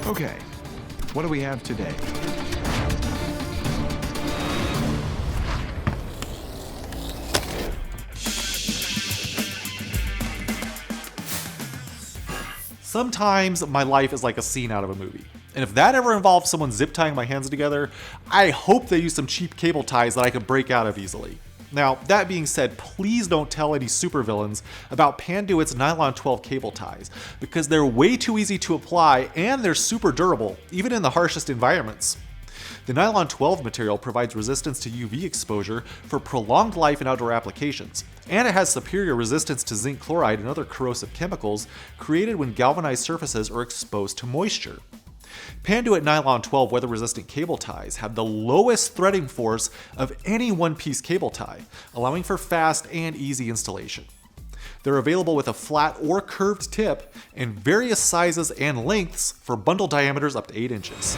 Okay, what do we have today? Sometimes my life is like a scene out of a movie. And if that ever involves someone zip tying my hands together, I hope they use some cheap cable ties that I could break out of easily. Now, that being said, please don't tell any supervillains about Panduit's Nylon 12 cable ties, because they're way too easy to apply and they're super durable, even in the harshest environments. The Nylon 12 material provides resistance to UV exposure for prolonged life in outdoor applications, and it has superior resistance to zinc chloride and other corrosive chemicals created when galvanized surfaces are exposed to moisture. Panduit Nylon 12 weather-resistant cable ties have the lowest threading force of any one-piece cable tie, allowing for fast and easy installation. They're available with a flat or curved tip and various sizes and lengths for bundle diameters up to 8 inches.